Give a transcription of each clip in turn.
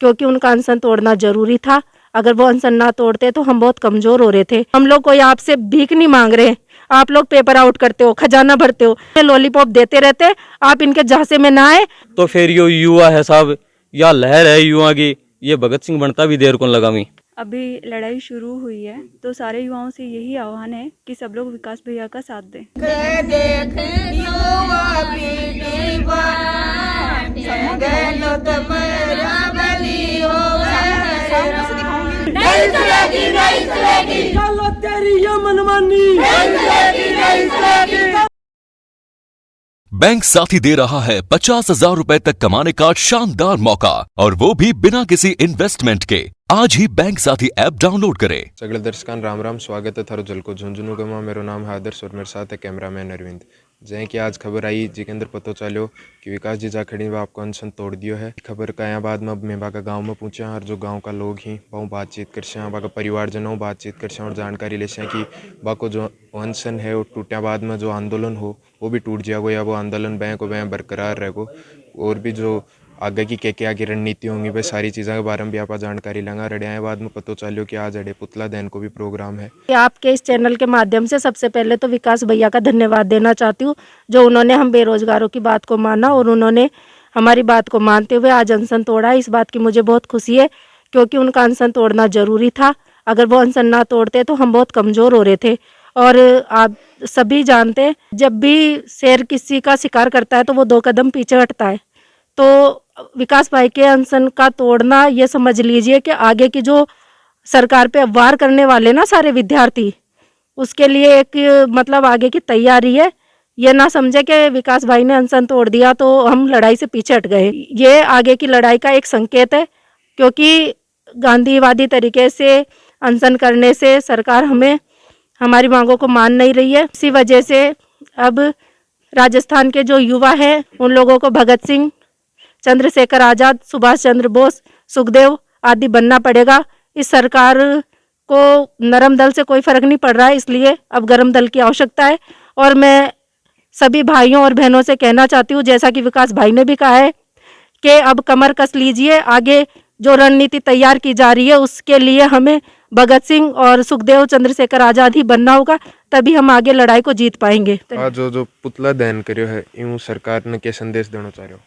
क्योंकि उनका अनशन तोड़ना जरूरी था। अगर वो अनशन ना तोड़ते तो हम बहुत कमजोर हो रहे थे। हम लोग कोई आपसे भीख नहीं मांग रहे, आप लोग पेपर आउट करते हो, खजाना भरते हो, लॉलीपॉप देते रहते, आप इनके झांसे में ना आए। तो फिर यो युवा है साहब, या लहर है युवा की, ये भगत सिंह बनता भी देर कौन लगा। अभी लड़ाई शुरू हुई है तो सारे युवाओं से यही आह्वान है कि सब लोग विकास भैया का साथ दें। बैंक साथी दे रहा है 50,000 रुपए तक कमाने का शानदार मौका, और वो भी बिना किसी इन्वेस्टमेंट के। आज ही बैंक साथी ऐप डाउनलोड करें। सगळे दर्शकांना राम राम, स्वागत है थारो जलको झुंझुनू में। मेरा नाम है आदर्श और मेरे साथ है कैमरामैन अरविंद। जै कि आज खबर आई जी के अंदर पता चलो कि विकास जी जाखड़ी व आपको अनशन तोड़ दियो है। खबर का यहाँ बाद में मैं बाका गाँव में पूछा और जो गाँव का लोग ही बहुत बातचीत कर बाका परिवारजनों बातचीत कर और जानकारी ले कि बाको जो अनशन है वो टूटा बाद में जो आंदोलन हो वो भी टूट जाएगो, या वो आंदोलन बैंक को बैंक बरकरार रहेगो। और भी जो आगे की क्या की रणनीति होंगी भाई सारी चीज़ों के बारे में भी आप जानकारी लेंगे। रड़िया बाद में पता चलो कि आज अड़े पुतला दहन को भी प्रोग्राम है। आपके इस चैनल के माध्यम से सबसे पहले तो विकास भैया का धन्यवाद देना चाहती हूँ, जो उन्होंने हम बेरोजगारों की बात को माना और उन्होंने हमारी बात को मानते हुए आज अनशन तोड़ा। इस बात की मुझे बहुत खुशी है, क्योंकि उनका अनशन तोड़ना जरूरी था। अगर वो अनशन ना तोड़ते तो हम बहुत कमज़ोर हो रहे थे। और आप सभी जानते हैं, जब भी शेर किसी का शिकार करता है तो वो 2 कदम पीछे हटता है। तो विकास भाई के अनशन का तोड़ना, ये समझ लीजिए कि आगे की जो सरकार पे वार करने वाले ना सारे विद्यार्थी, उसके लिए एक मतलब आगे की तैयारी है। ये ना समझे कि विकास भाई ने अनशन तोड़ दिया तो हम लड़ाई से पीछे हट गए। ये आगे की लड़ाई का एक संकेत है, क्योंकि गांधीवादी तरीके से अनशन करने से सरकार हमें हमारी मांगों को मान नहीं रही है। इसी वजह से अब राजस्थान के जो युवा हैं उन लोगों को भगत सिंह, चंद्रशेखर आज़ाद, सुभाष चंद्र बोस, सुखदेव आदि बनना पड़ेगा। इस सरकार को नरम दल से कोई फर्क नहीं पड़ रहा है, इसलिए अब गरम दल की आवश्यकता है। और मैं सभी भाइयों और बहनों से कहना चाहती हूँ, जैसा कि विकास भाई ने भी कहा है, कि अब कमर कस लीजिए। आगे जो रणनीति तैयार की जा रही है उसके लिए हमें भगत सिंह और सुखदेव, चंद्रशेखर आज़ाद ही बनना होगा, तभी हम आगे लड़ाई को जीत पाएंगे। आज जो पुतला दहन करियो है, यूं सरकार ने क्या संदेश देना चाह रहे हो?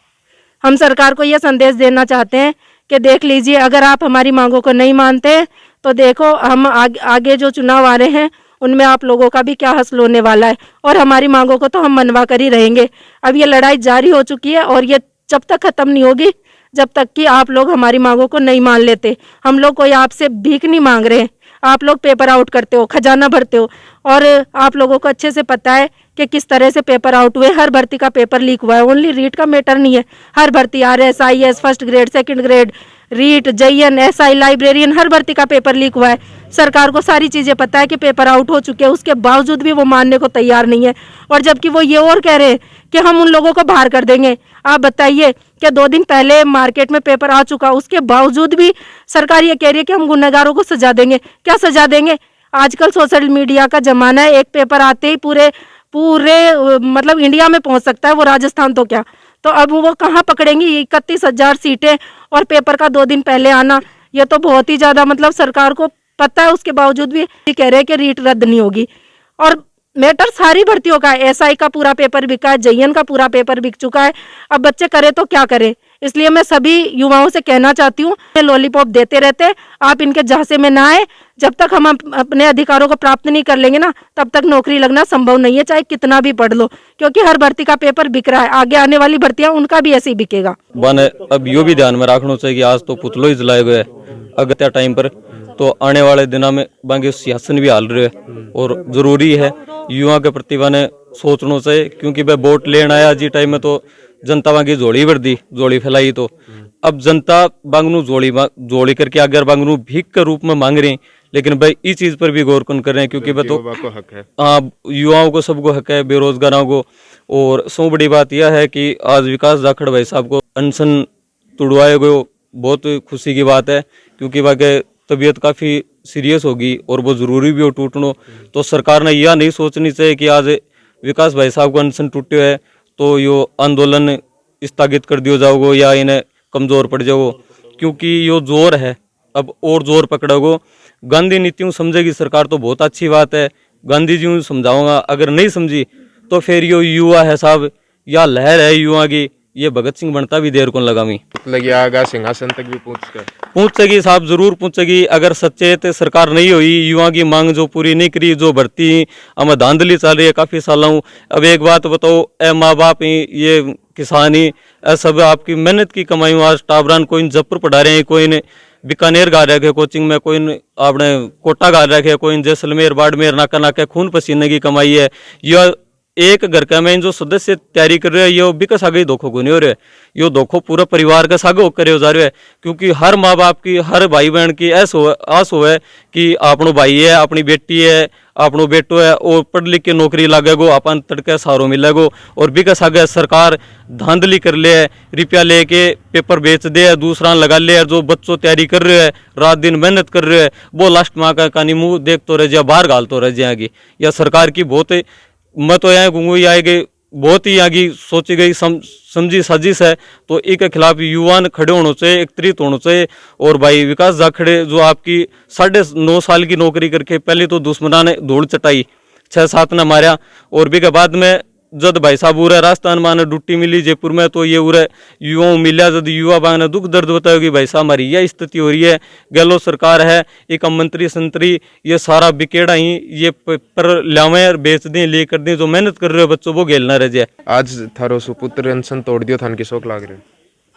हम सरकार को यह संदेश देना चाहते हैं कि देख लीजिए, अगर आप हमारी मांगों को नहीं मानते तो देखो हम आगे जो चुनाव आ रहे हैं उनमें आप लोगों का भी क्या हासिल होने वाला है। और हमारी मांगों को तो हम मनवा कर ही रहेंगे। अब ये लड़ाई जारी हो चुकी है और ये जब तक खत्म नहीं होगी जब तक कि आप लोग हमारी मांगों को नहीं मान लेते। हम लोग कोई आपसे भीख नहीं मांग रहे, आप लोग पेपर आउट करते हो, खजाना भरते हो, और आप लोगों को अच्छे से पता है कि किस तरह से पेपर आउट हुए। हर भर्ती का पेपर लीक हुआ है, ओनली रीट का मैटर नहीं है। हर भर्ती RS, IS, first grade, second grade, REET, JN, SI, librarian, हर भर्ती का पेपर लीक हुआ है। सरकार को सारी चीज़ें पता है कि पेपर आउट हो चुके हैं, उसके बावजूद भी वो मानने को तैयार नहीं है। और जबकि वो ये और कह रहे हैं कि हम उन लोगों को बाहर कर देंगे। आप बताइए कि 2 दिन पहले मार्केट में पेपर आ चुका, उसके बावजूद भी सरकार ये कह रही है कि हम गुनहगारों को सजा देंगे। क्या सजा देंगे? आजकल सोशल मीडिया का जमाना है, एक पेपर आते ही पूरे मतलब इंडिया में पहुंच सकता है, वो राजस्थान तो क्या। तो अब वो कहाँ पकड़ेंगी 31,000 सीटें और पेपर का 2 दिन पहले आना, ये तो बहुत ही ज़्यादा मतलब सरकार को पता है, उसके बावजूद भी कह रहे हैं कि रीट रद्द नहीं होगी। और मैटर सारी भर्तियों का है, SI का पूरा पेपर बिका है, JN का पूरा पेपर बिक चुका है। अब बच्चे करे तो क्या करें? इसलिए मैं सभी युवाओं से कहना चाहती हूँ, लॉलीपॉप देते रहते, आप इनके झांसे में ना आए। जब तक हम अपने अधिकारों को प्राप्त नहीं कर लेंगे ना, तब तक नौकरी लगना संभव नहीं है, चाहे कितना भी पढ़ लो, क्योंकि हर भर्ती का पेपर बिक रहा है। आगे आने वाली भर्तियां उनका भी ऐसे ही बिकेगा। अब यो भी ध्यान में रखना चाहिए कि आज तो पुतलो ही जलाए गए अगत्या टाइम पर, तो आने वाले दिनों में बाकी सियासन भी हाल रहे है। और जरूरी है युवा के प्रति ने सोचना चाहिए, क्योंकि वह वोट लेने आया जी टाइम में तो जनता बांगी जोड़ी भर दी, जोड़ी फैलाई। तो अब जनता बांगनू जोड़ी करके अगर बांगनू भीख के रूप में मांग रही, लेकिन भाई इस चीज पर भी गौर कर रहे हैं, क्योंकि वह तो हक है। हाँ, युवाओं को सबको हक है, बेरोजगारों को। और सौ बड़ी बात यह है कि आज विकास जाखड़ भाई साहब को अनशन तुड़वाए गए, बहुत खुशी की बात है, क्योंकि वह के तबीयत काफी सीरियस होगी और वो जरूरी भी हो टूटनो। तो सरकार ने यह नहीं सोचनी चाहिए कि आज विकास भाई साहब को अनशन टूटे है तो यो आंदोलन स्थगित कर दियो जाओगे या इन्हें कमजोर पड़ जाओ, क्योंकि यो जोर है अब और जोर पकड़ोगो। गांधी नीतियों समझेगी सरकार तो बहुत अच्छी बात है, गांधी जी को समझाऊंगा, अगर नहीं समझी तो फिर यो युवा है साहब, या लहर है युवा की, ये भगत सिंह बनता भी देर को लगावी मतलब ये आगा सिंहासन तक भी पूछेगी साहब, जरूर पूछेगी। अगर सचेत सरकार नहीं हुई, युवा की मांग जो पूरी नहीं करी, जो भर्ती हमें धांधली चल रही है काफी सालों। अब एक बात बताओ, ए माँ बाप ही, ये किसान ही, सब आपकी मेहनत की कमाई। आज टाबरान कोई जयपुर पढ़ा रहे हैं, कोई ने बीकानेर गा रखे कोचिंग में, कोई आपने कोटा गा रखे, कोई जैसलमेर बाड़मेर नाका नाके खून पसीने की कमाई है। यह एक घर का में जो सदस्य तैयारी कर रहे हैं, ये बिकस आगे धोखो को नहीं हो रहा है, यो धोखो पूरा परिवार का सागे करे जा रहा है। क्योंकि हर माँ बाप की, हर भाई बहन की आस हो है कि अपनो भाई है, अपनी बेटी है, अपनो बेटो है, और पढ़ लिख के नौकरी लागेगो, अपन तड़के सहारो मिलेगो। और बिकस आगे सरकार धांधली कर ले, रुपया लेके पेपर बेच दे, दूसरा लगा ले, जो बच्चों तैयारी कर रहे हैं, रात दिन मेहनत कर रहे हैं, वो लास्ट माँ का कहानी मुँह देख तो रह जाए, बाहर गाल तो रह जाएगी। या सरकार की बहुत, मैं तो यहाँ घूंगू आएगी, बहुत ही आगे सोची गई समझी साजिश है। तो इसके खिलाफ युवा ने खड़े होना चाहिए, एकत्रित होना चाहिए। और भाई विकास जाखड़े जो आपकी 9.5 साल की नौकरी करके पहले तो दुश्मना ने धूल चटाई, 6-7 ने मारा, और भी के बाद में जब भाई साहब उरे राजस्थान में ड्यूटी मिली जयपुर में, तो ये उरे युवाओं मिला, जब युवा बाग ने दुख दर्द बताया कि भाई साहब हमारी यह स्थिति हो रही है, गहलोत सरकार है, एक मंत्री संतरी ये सारा बिकेड़ा ही ये पर लावे बेच दें, ले कर दें, जो मेहनत कर रहे हो बच्चों वो गेल ना रह जाए। आज थारो सुपुत्र अनशन तोड़ दियो, थान की शौक लाग रहे?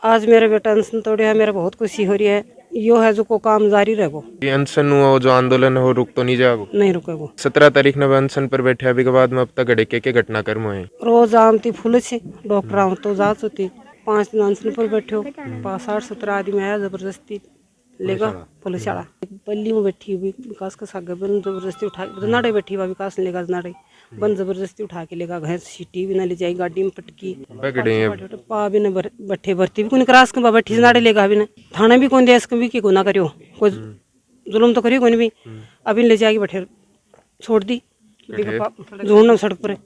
आज मेरा बेटा अनशन तोड़े है, मेरा बहुत खुशी हो रही है। यो है जो को काम जारी रहेगो, ये अनशन हुआ जो आंदोलन हो रुक तो नहीं जाएगो? नहीं रुकेगो। 17 तारीख ने अनशन पर बैठे, अभी के बाद में अब तक घड़े के घटनाक्रम हुए? रोज आमती फूल छे डॉक्टर आम तो जात होती, 5 दिन अनशन पर बैठे हो, 60-70 आदमी आया जबरदस्ती लेगा पुलिस वाला। पल्ली में बैठी हुई विकास का साग बन जबरदस्ती उठा, नाड़े बैठी हुआ विकास ने लेगा, नाड़े बन जबरदस्ती उठा के लेगा, घर सीटी भी ना ले जाई, गाड़ी में पटकी पा भी न बैठे, भर्ती भी कोई क्रास के बैठी नाड़े लेगा, अभी ने थाने भी कौन देश भी को ना करियो, कोई जुल्म तो करियो कोई भी, अभी ले जाएगी बैठे छोड़ दी जोड़ना सड़क पर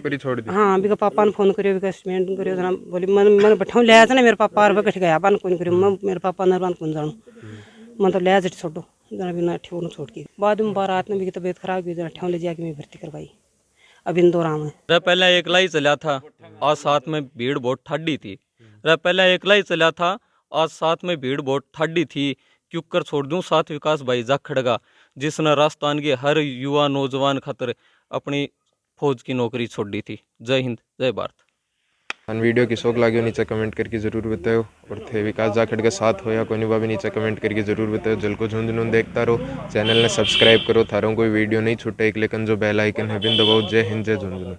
ही छोड़ दी। हाँ अभी का पापा ने फोन करियो, अभी स्टेटमेंट करियो, जना बोली मैंने बैठा ले आया था ना, मेरे पापा और बैठ गया बान कौन करियो, मैं मेरे पापा नरबान कौन जानू, मैं तो ले आया छोड़ो जना भी ना ठेव छोड़ के। बाद में बारात में भी तबीयत खराब हुई, जना ठेव ले जाके मैं भर्ती करवाई, अब इंदौर में। पहले एकला ही चला था, आज साथ में भीड़ बहुत ठाडी थी। पहले एकला ही चला था, आज साथ में भीड़ बहुत ठाडी थी। क्यों कर छोड़ दूं साथ विकास भाई जाखड़गा, जिसने राजस्थान के हर युवा नौजवान खातर अपनी फौज की नौकरी छोड़ दी थी। जय हिंद, जय भारत। वीडियो की शौक लागे नीचे कमेंट करके जरूर बताओ, और थे विकास जाखड़ के साथ हो या कोई नहीं भी नीचे कमेंट करके जरूर बताओ। जलको झुंझुनू देखता रहो, चैनल ने सब्सक्राइब करो, थारों कोई वीडियो नहीं छूटे, एक लेकिन जो बेल आइकन है बिन दबाओ। जय हिंद, जय झुंझुनू।